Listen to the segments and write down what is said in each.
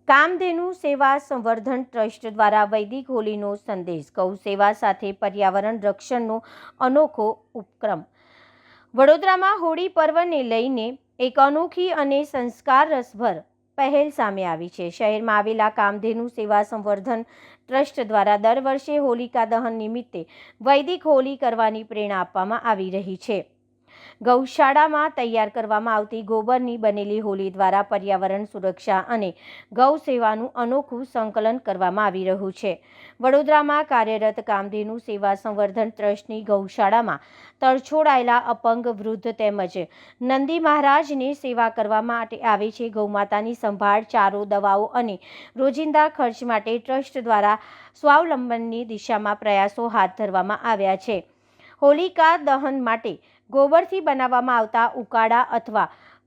કામધેનુ સેવા સંવર્ધન ટ્રસ્ટ દ્વારા વૈદિક હોલીનો સંદેશ, ગૌ સેવા સાથે પર્યાવરણ રક્ષણનો અનોખો ઉપક્રમ। વડોદરામાં હોળી પર્વને લઈને એક અનોખી અને સંસ્કારરસભર પહેલ સામે આવી છે। શહેરમાં આવેલા કામધેનુ સેવા સંવર્ધન ટ્રસ્ટ દ્વારા દર વર્ષે હોલિકા દહન નિમિત્તે વૈદિક હોલી કરવાની પ્રેરણા આપવામાં આવી રહી છે। ગૌશાળામાં તૈયાર કરવામાં આવતી ગોબરની બનેલી હોલી દ્વારા પર્યાવરણ સુરક્ષા અને ગૌ સેવાનું અનોખું સંકલન કરવામાં આવી રહ્યું છે। વડોદરામાં કાર્યરત કામધેનુ સેવા સંવર્ધન ટ્રસ્ટની ગૌશાળામાં તરછોડાયેલા અપંગ, વૃદ્ધ તેમજ નંદી મહારાજને સેવા કરવા માટે આવે છે। ગૌમાતાની સંભાળ, ચારો, દવાઓ અને રોજિંદા ખર્ચ માટે ટ્રસ્ટ દ્વારા સ્વાવલંબનની દિશામાં પ્રયાસો હાથ ધરવામાં આવ્યા છે। હોલિકા દહન માટે ગોબરથી બનાવવામાં આવતા ઉકાળા અથવા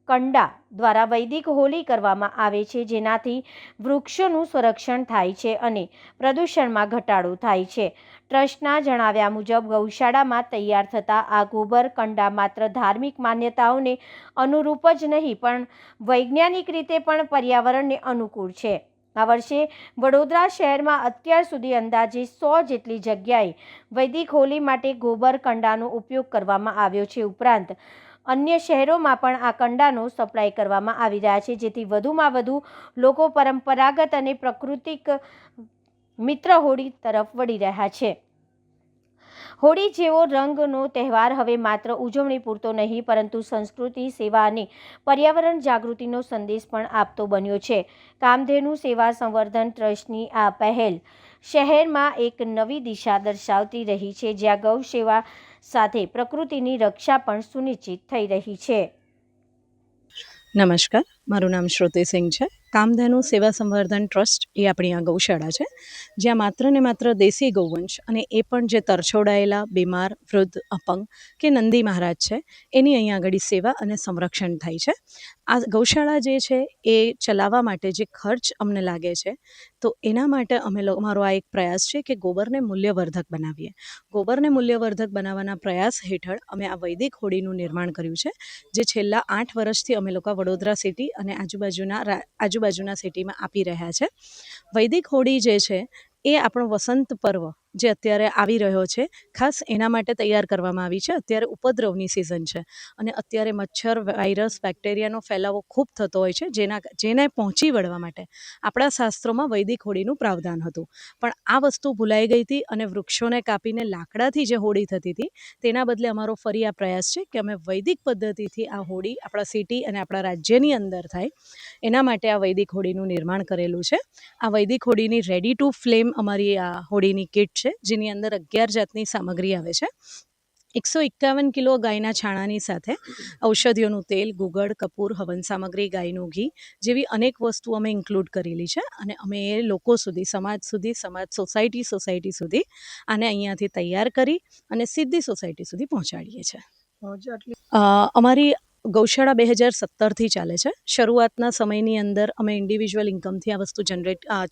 કંડા દ્વારા વૈદિક હોલી કરવામાં આવે છે, જેનાથી વૃક્ષોનું સંરક્ષણ થાય છે અને પ્રદૂષણમાં ઘટાડો થાય છે। ટ્રસ્ટના જણાવ્યા મુજબ ગૌશાળામાં તૈયાર થતા આ ગોબર કંડા માત્ર ધાર્મિક માન્યતાઓને અનુરૂપ જ નહીં, પણ વૈજ્ઞાનિક રીતે પણ પર્યાવરણને અનુકૂળ છે। આ વર્ષે વડોદરા શહેરમાં અત્યાર સુધી અંદાજે 100 જેટલી જગ્યાએ વૈદિક હોલી માટે ગોબર કંડાનો ઉપયોગ કરવામાં આવ્યો છે। ઉપરાંત અન્ય શહેરોમાં પણ આ કંડાનો સપ્લાય કરવામાં આવી રહ્યા છે, જેથી વધુમાં વધુ લોકો પરંપરાગત અને પ્રાકૃતિક મિત્ર હોળી તરફ વળી રહ્યા છે। હોળી જેવો રંગનો તહેવાર હવે માત્ર ઉજવણી પૂરતો નહીં, પરંતુ સંસ્કૃતિ, સેવા અને પર્યાવરણ જાગૃતિનો સંદેશ પણ આપતો બન્યો છે। કામધેનુ સેવા સંવર્ધન ટ્રસ્ટની આ પહેલ શહેરમાં એક નવી દિશા દર્શાવતી રહી છે, જ્યાં ગૌ સેવા સાથે પ્રકૃતિની રક્ષા પણ સુનિશ્ચિત થઈ રહી છે। નમસ્કાર, મારું નામ શ્રુતિ સિંઘ છે। કામધેનુ સેવા સંવર્ધન ટ્રસ્ટ એ આપણી આ ગૌશાળા છે, જ્યાં માત્ર ને માત્ર દેશી ગૌવંશ અને એ પણ જે તરછોડાયેલા, બીમાર, વૃદ્ધ, અપંગ કે નંદી મહારાજ છે એની અહીંયા આગળ સેવા અને સંરક્ષણ થાય છે। આ ગૌશાળા જે છે એ ચલાવવા માટે જે ખર્ચ અમને લાગે છે, તો એના માટે અમારો આ એક પ્રયાસ છે કે ગોબરને મૂલ્યવર્ધક બનાવીએ। ગોબરને મૂલ્યવર્ધક બનાવવાના પ્રયાસ હેઠળ અમે આ વૈદિક હોળીનું નિર્માણ કર્યું છે, જે છેલ્લા 8 વર્ષથી અમે લોકો વડોદરા સિટી અને આજુબાજુના સિટીમાં આપી રહ્યા છે। વૈદિક હોળી જે છે એ આપણો વસંત પર્વ જે અત્યારે આવી રહ્યો છે, ખાસ એના માટે તૈયાર કરવામાં આવી છે। અત્યારે ઉપદ્રવની સિઝન છે અને અત્યારે મચ્છર, વાયરસ, બેક્ટેરિયાનો ફેલાવો ખૂબ થતો હોય છે, જેને પહોંચી વળવા માટે આપણા શાસ્ત્રોમાં વૈદિક હોળીનું પ્રાવધાન હતું, પણ આ વસ્તુ ભૂલાઈ ગઈ હતી અને વૃક્ષોને કાપીને લાકડાથી જે હોળી થતી હતી તેના બદલે અમારો ફરી આ પ્રયાસ છે કે અમે વૈદિક પદ્ધતિથી આ હોળી આપણા સિટી અને આપણા રાજ્યની અંદર થાય, એના માટે આ વૈદિક હોળીનું નિર્માણ કરેલું છે। આ વૈદિક હોળીની રેડી ટુ ફ્લેમ અમારી આ હોળીની કિટ છે, જેની અંદર 11 જાતની સામગ્રી આવે છે। 151 કિલો ગાયના છાણાની સાથે ઔષધિઓનું તેલ, ગુગળ, કપૂર, હવન સામગ્રી, ગાયનું ઘી જેવી અનેક વસ્તુ અમે ઇન્ક્લુડ કરેલી છે અને અમે એ લોકો સુધી, સોસાયટી સુધી આને અહીંયાથી તૈયાર કરી અને સીધી સોસાયટી સુધી પહોંચાડીએ છીએ। અમારી ગૌશાળા 2017થી ચાલે છે। શરૂઆતના સમયની અંદર અમે ઇન્ડિવિજ્યુઅલ ઇન્કમથી આ વસ્તુ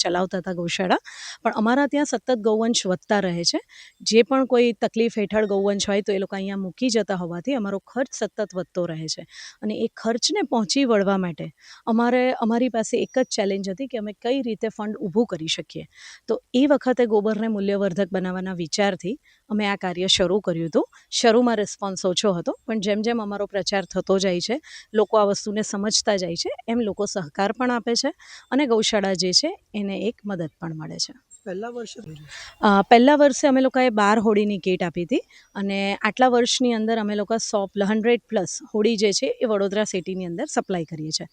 ચલાવતા હતા ગૌશાળા, પણ અમારા ત્યાં સતત ગૌવંશ વધતા રહે છે। જે પણ કોઈ તકલીફ હેઠળ ગૌવંશ હોય તો એ લોકો અહીંયા મૂકી જતા હોવાથી અમારો ખર્ચ સતત વધતો રહે છે અને એ ખર્ચને પહોંચી વળવા માટે અમારી પાસે એક જ ચેલેન્જ હતી કે અમે કઈ રીતે ફંડ ઊભું કરી શકીએ। તો એ વખતે ગોબરને મૂલ્યવર્ધક બનાવવાના વિચારથી અમે આ કાર્ય શરૂ કર્યું હતું। શરૂમાં રિસ્પોન્સ ઓછો હતો, પણ જેમ જેમ અમારો પ્રચાર થતો જાય છે, લોકો આ વસ્તુને સમજતા જાય છે, એમ લોકો સહકાર પણ આપે છે અને ગૌશાળા જે છે એને એક મદદ પણ મળે છે। પહેલા વર્ષે અમે લોકોએ 12 હોળીની કીટ આપી હતી અને આટલા વર્ષની અંદર અમે લોકો 100+ હોળી જે છે એ વડોદરા સિટીની અંદર સપ્લાય કરીએ છીએ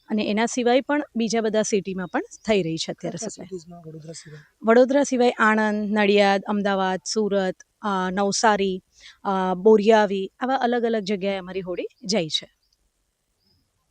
અને એના સિવાય પણ બીજા બધા સિટીમાં પણ થઈ રહી છે અત્યારે સપ્લાય। વડોદરા સિવાય આણંદ, નડિયાદ, અમદાવાદ, સુરત, નવસારી, બોરિયાવી, આવા અલગ અલગ જગ્યાએ અમારી હોળી જાય છે।